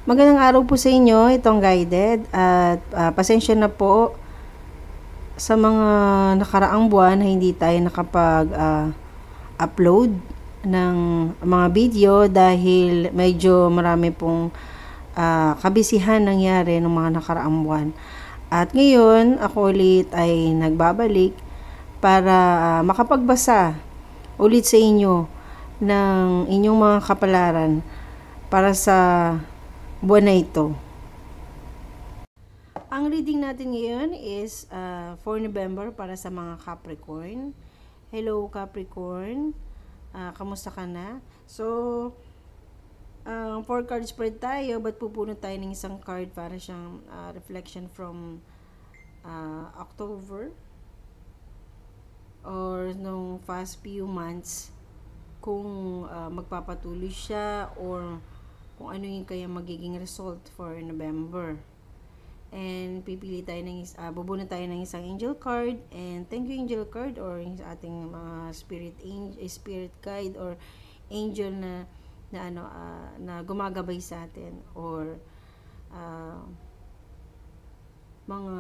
Magandang araw po sa inyo, itong guided at pasensya na po sa mga nakaraang buwan na hindi tayo nakapag-upload ng mga video dahil medyo marami pong kabisihan nangyari ng mga nakaraang buwan. At ngayon, ako ulit ay nagbabalik para makapagbasa ulit sa inyo ng inyong mga kapalaran para sa buwan na ito. Ang reading natin ngayon is for November para sa mga Capricorn. Hello Capricorn, kamusta ka na? So, 4 card spread tayo, but pupuno tayo ng isang card para siyang reflection from October or nung past few months, kung magpapatuloy siya or kung ano yung kaya magiging result for November. And pipili tayo ng bubuno tayo ng isang angel card, and thank you angel card or yung ating mga spirit guide or angel na gumagabay sa atin, or mga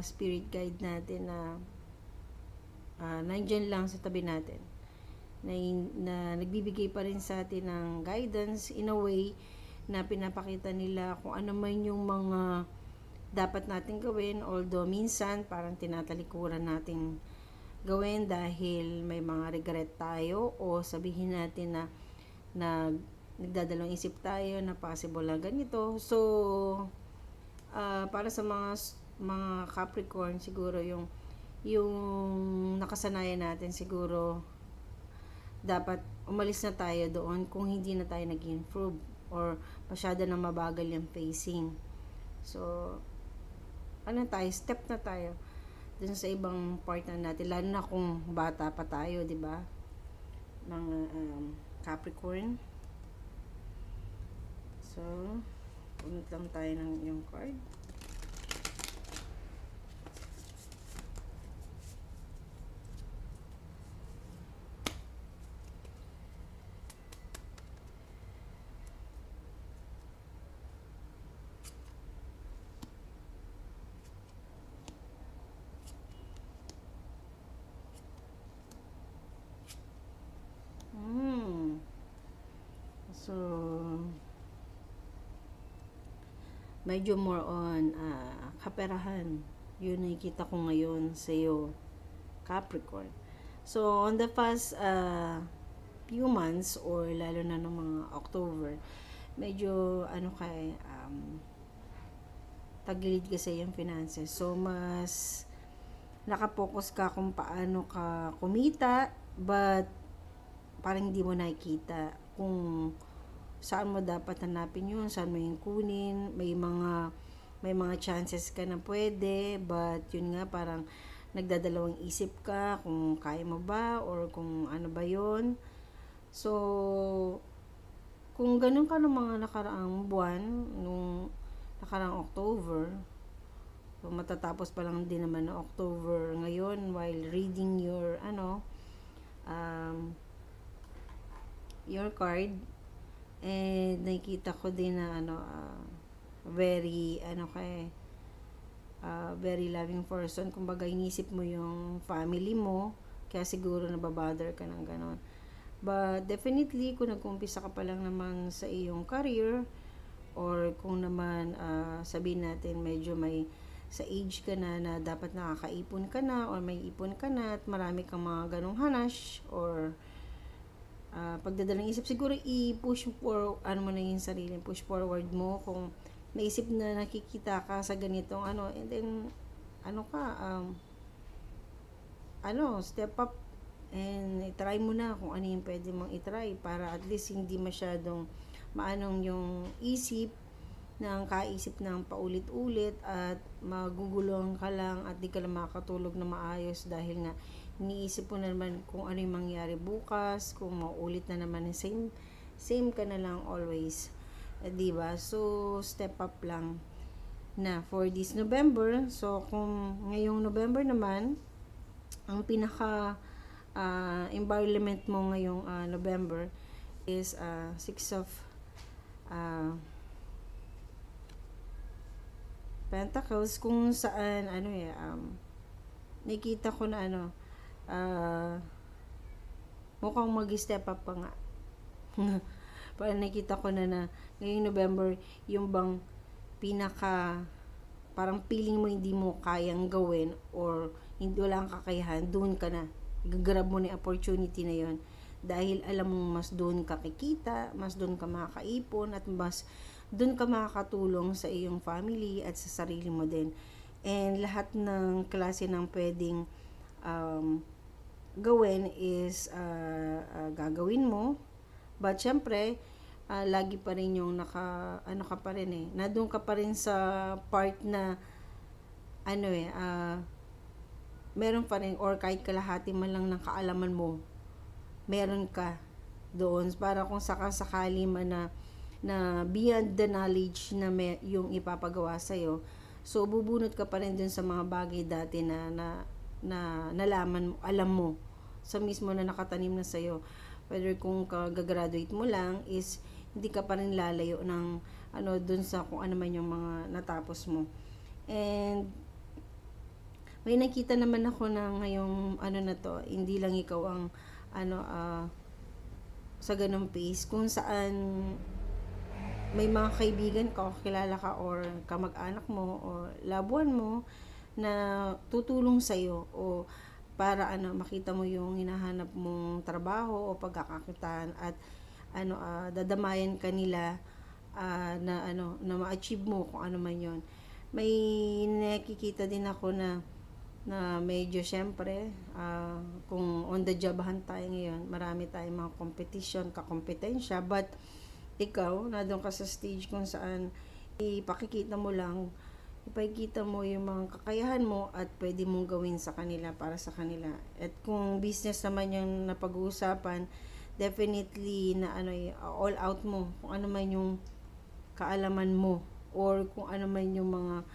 spirit guide natin na nandyan lang sa tabi natin, na nagbibigay pa rin sa atin ng guidance in a way na pinapakita nila kung ano man yung mga dapat natin gawin, although minsan parang tinatalikuran natin gawin dahil may mga regret tayo, o sabihin natin na nagdadalawang isip tayo na possible na ganito. So para sa mga Capricorn, siguro yung nakasanayan natin, siguro dapat umalis na tayo doon kung hindi na tayo nag-improve or masyado na mabagal yung facing. So, step na tayo dun sa ibang part na natin, lalo na kung bata pa tayo, di ba? Mga Capricorn. So, punot lang tayo ng yung card. So, medyo more on kaperahan. Yun nakikita ko ngayon sa iyo, Capricorn. So, on the past few months, or lalo na ng mga October, medyo tagilid kasi yung finances. So, mas nakapokus ka kung paano ka kumita, but parang hindi mo nakikita kung saan mo dapat hanapin yun, saan mo yung kunin. May mga chances ka na pwede, but yun nga, parang nagdadalawang isip ka kung kaya mo ba or kung ano ba yun. So, kung ganun ka ng mga nakaraang buwan, nung nakaraang October, so matatapos pa lang din naman ng October ngayon, while reading your your card, and nakikita ko din na very very loving person. Kumbaga, inisip mo yung family mo, kaya siguro nababother ka ng ganon. But definitely, kung nag-umpisa ka pa lang naman sa iyong career, or kung naman sabihin natin medyo may sa age ka na dapat nakakaipon ka na, or may ipon ka na, at marami kang mga ganong hanash or pagdadalang isip, siguro i-push for mo na yung sarili, push forward mo kung naisip na nakikita ka sa ganitong and then step up and try mo na kung ano yung pwede mong itry, para at least hindi masyadong maanong yung isip ng kaisip ng paulit-ulit, at magugulong ka lang at di ka lang makakatulog na maayos dahil nga iniisip mo na naman kung ano yung mangyari bukas, kung maulit na naman same ka na lang always, diba? So step up lang na for this November. So kung ngayong November naman, ang pinaka environment mo ngayong November is 6 of ah, Pentacles, kung saan nakita ko na ah, mukhang mag-step up pa nga. Parang nakita ko na ngayong November, yung bang pinaka parang feeling mo hindi mo kayang gawin or hindi wala kang kakayahan, doon ka na. Gagrab mo na yung opportunity na yon dahil alam mo mas doon ka kikita, mas doon ka makakaipon, at mas doon ka makakatulong sa iyong family at sa sarili mo din. And lahat ng klase ng pwedeng gawin is gagawin mo. But syempre, lagi pa rin yung ka pa rin nandun ka pa rin sa part na meron pa rin, or kahit kalahati man lang ng kaalaman mo, meron ka doon para kung sakasakali man na beyond the knowledge na yung ipapagawa sa'yo, so bubunot ka pa rin dun sa mga bagay dati na nalaman mo, alam mo sa mismo na nakatanim na sa'yo. Whether kung gagraduate mo lang is hindi ka pa rin lalayo ng dun sa kung ano man yung mga natapos mo. And may nakita naman ako na ngayong na to, hindi lang ikaw ang sa ganung pace, kung saan may mga kaibigan ka o kilala ka or kamag-anak mo o labuan mo na tutulong sa'yo o para makita mo yung hinahanap mong trabaho o pagkakakitaan, at dadamayan ka nila na ma-achieve mo kung ano man yon. May nakikita din ako na medyo syempre kung on the job hunt tayo ngayon, marami tayong mga competition, kakompetensya, but ikaw doon ka sa stage kung saan ipakikita mo yung mga kakayahan mo at pwede mong gawin sa kanila, para sa kanila. At kung business naman yung napag-uusapan, definitely na all out mo kung ano man yung kaalaman mo, or kung ano man yung mga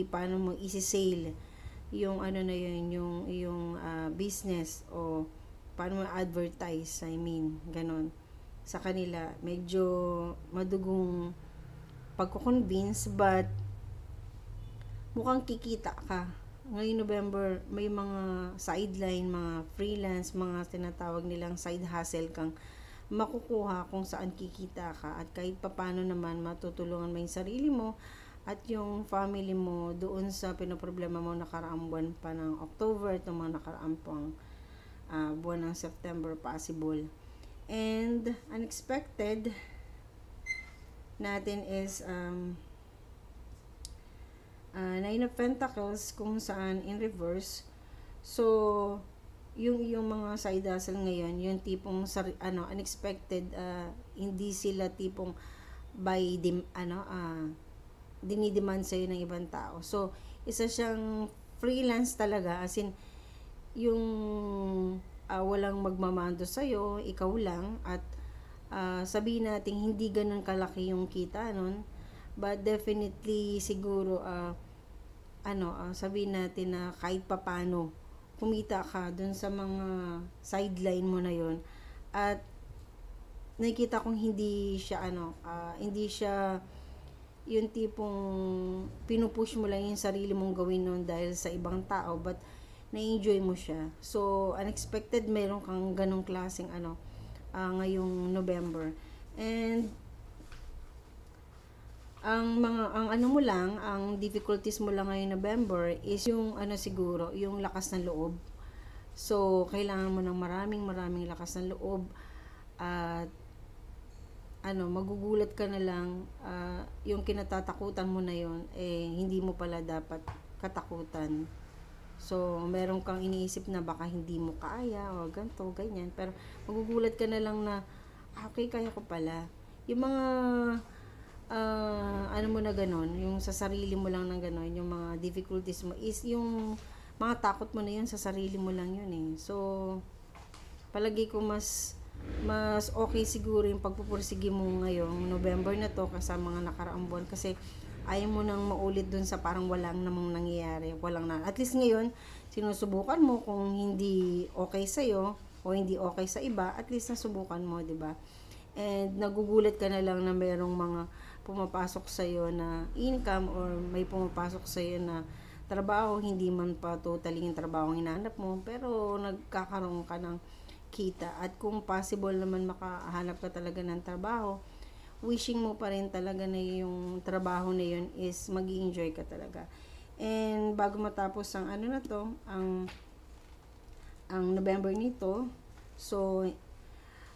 paano mo isi-sale yung yung business, o paano mo advertise, ganon sa kanila. Medyo madugong pagko-convince, but mukhang kikita ka. Ngayong November, may mga sideline, mga freelance, mga tinatawag nilang side hustle kang makukuha kung saan kikita ka, at kahit papano naman matutulungan mo yung sarili mo at yung family mo doon sa pinoproblema mo nakaraang buwan pa ng October, itong mga nakaraang pang buwan ng September possible. And unexpected natin is Nine of Pentacles, kung saan in reverse. So yung mga side hustle ngayon, yung tipong unexpected, hindi sila tipong by dinidemand sa'yo ng ibang tao. So isa siyang freelance talaga, as in yung walang magmamando sa'yo, ikaw lang, at sabihin natin hindi ganun kalaki yung kita nun, but definitely siguro sabihin natin na kahit papano kumita ka dun sa mga sideline mo na yon, at nakikita kong hindi siya yung tipong pinupush mo lang yung sarili mong gawin nun dahil sa ibang tao, but na-enjoy mo siya. So unexpected meron kang ganong klaseng ngayong November. And ang difficulties mo lang ngayong November is yung siguro, yung lakas ng loob. So kailangan mo ng maraming lakas ng loob, at magugulat ka na lang, yung kinatatakutan mo na yon hindi mo pala dapat katakutan. So meron kang iniisip na baka hindi mo kaya o ganto ganyan, pero magugulat ka na lang na okay, kaya ko pala. Yung mga mo na ganon, yung sa sarili mo lang na ganon, yung mga difficulties mo is yung mga takot mo na yun, sa sarili mo lang yun So palagi ko mas okay siguro yung pagpupursige mo ngayong November na to kaysa mga nakaraang buwan, kasi ayaw mo nang maulit dun sa parang walang namang nangyayari, at least ngayon sinusubukan mo. Kung hindi okay sa'yo o hindi okay sa iba, at least nasubukan mo, 'di ba? and nagugulat ka na lang na merong mga pumapasok sa'yo na income or may pumapasok sa'yo na trabaho, hindi man pa totally yung trabaho ang hinahanap mo, pero nagkakaroon ka ng kita. At kung possible naman makahanap ka talaga ng trabaho, wishing mo pa rin talaga na yung trabaho na yun is mag-enjoy ka talaga. And bago matapos ang ano na to, ang November nito, so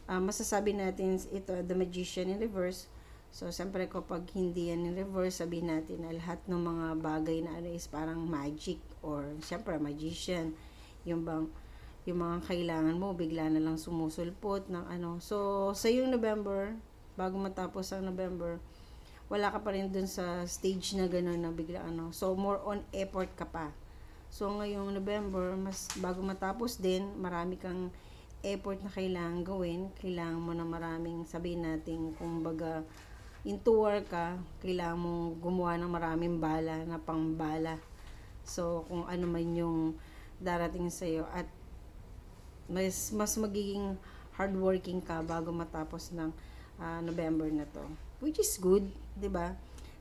masasabi natin ito, The Magician in Reverse. So, siyempre kapag hindi yan in reverse, sabihin natin na lahat ng mga bagay na ano is parang magic or siyempre magician. Yung mga kailangan mo, bigla na lang sumusulpot ng ano. So, sa yung November, bago matapos ang November, wala ka pa rin dun sa stage na gano'n na bigla ano. So, more on effort ka pa. So, ngayong November, mas bago matapos din, marami kang effort na kailangan gawin. Kailangan mo na maraming, sabihin natin, kumbaga, into work ka, kailangan mong gumawa ng maraming bala na pangbala. So, kung ano man yung darating sa'yo at mas magiging hardworking ka bago matapos ng November na to. Which is good, 'di ba?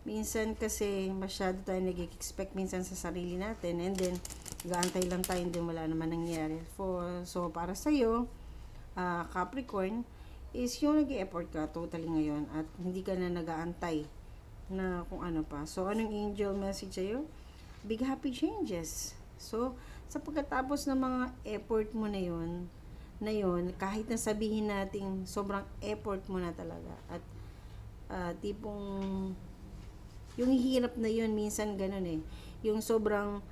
Minsan kasi masyado tayo nag-expect minsan sa sarili natin and then gaantay lang tayo din wala naman nangyari. So para sa iyo, Capricorn, is yung nag-e-effort ka totally ngayon at hindi ka na nag-aantay na kung ano pa. So, anong angel message sa'yo? Big happy changes. So, sa pagkatapos ng mga effort mo na yun, kahit na sabihin natin sobrang effort mo na talaga at tipong yung hirap na yun, minsan ganun eh. Yung sobrang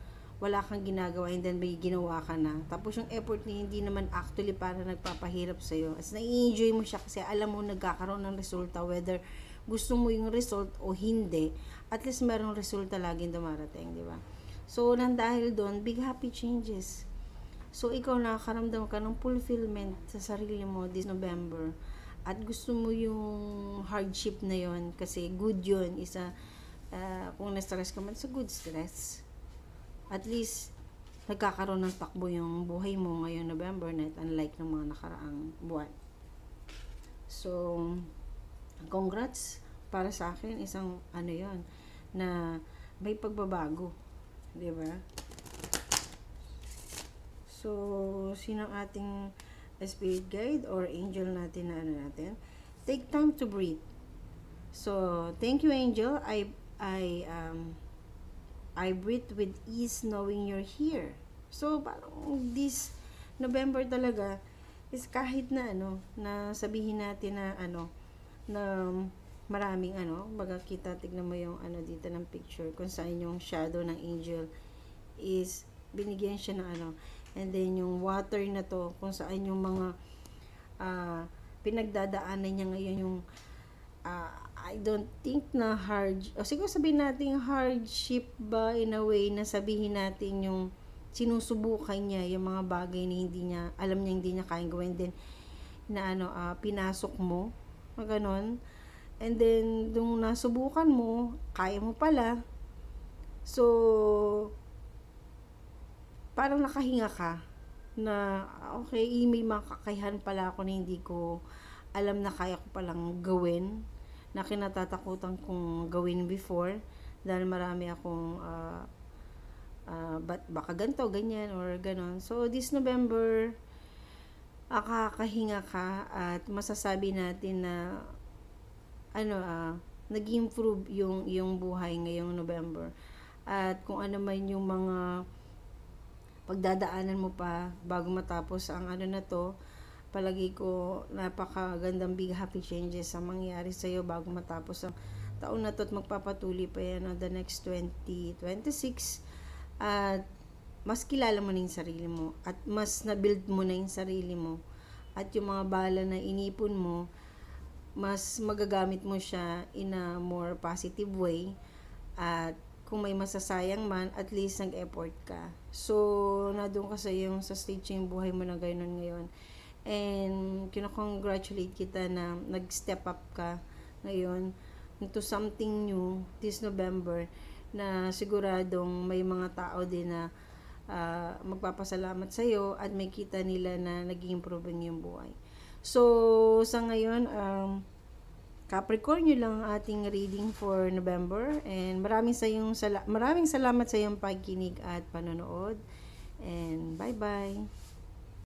wala kang ginagawa and then may ginawa ka na. Tapos yung effort niya hindi naman actually para nagpapahirap sa'yo. As nai-enjoy mo siya kasi alam mo nagkakaroon ng resulta whether gusto mo yung result o hindi. At least merong resulta laging dumarating, di ba? So, nang dahil doon, big happy changes. So, ikaw nakakaramdam ka ng fulfillment sa sarili mo this November. At gusto mo yung hardship na yon kasi good yun. Kung na-stress ka man, sa good stress. At least, nagkakaroon ng takbo yung buhay mo ngayon November night unlike ng mga nakaraang buwan. So, congrats para sa akin isang ano yon na may pagbabago, 'di ba? So, sino ang ating spirit guide or angel natin na ano natin? Take time to breathe. So, thank you angel. I breathe with ease knowing you're here. So, parang this November talaga is kahit na ano, na sabihin natin na ano, na maraming ano, baga kita, tignan mo yung ano dito ng picture, kung saan yung shadow ng angel is binigyan siya ng ano, and then yung water na to, kung saan yung mga pinagdadaanan niya ngayon yung I don't think na siguro sabihin natin hardship ba in a way na sabihin natin yung sinusubukan niya yung mga bagay na hindi niya, alam niya hindi niya kayang gawin din na ano, pinasok mo, ganon. And then, nung nasubukan mo, kaya mo pala. So, parang nakahinga ka na, okay, may mga kakayahan pala ako na hindi ko alam na kaya ko palang gawin na kinatatakutan kong gawin before dahil marami akong baka ganito, ganyan or ganon. So this November kakahinga ka at masasabi natin na ano nag-improve yung buhay ngayong November at kung ano man yung mga pagdadaanan mo pa bago matapos ang ano na to, palagi ko napakagandang big happy changes ang mangyayari sa iyo bago matapos ang taon na to at magpapatuloy pa yan the next 2026 at mas kilala mo na yung sarili mo at mas na-build mo na yung sarili mo at yung mga bala na inipon mo mas magagamit mo siya in a more positive way at kung may masasayang man, at least nag-effort ka. So, nandun ka sa stage yung buhay mo na gano'n ngayon. And kino-congratulate kita na nag-step up ka ngayon into something new this November na siguradong may mga tao din na magpapasalamat sa iyo at may kita nila na naging improving yung buhay. So, sa ngayon, Capricorn, yun lang ang ating reading for November. And maraming salamat sa iyong pagkinig at panonood. And bye-bye.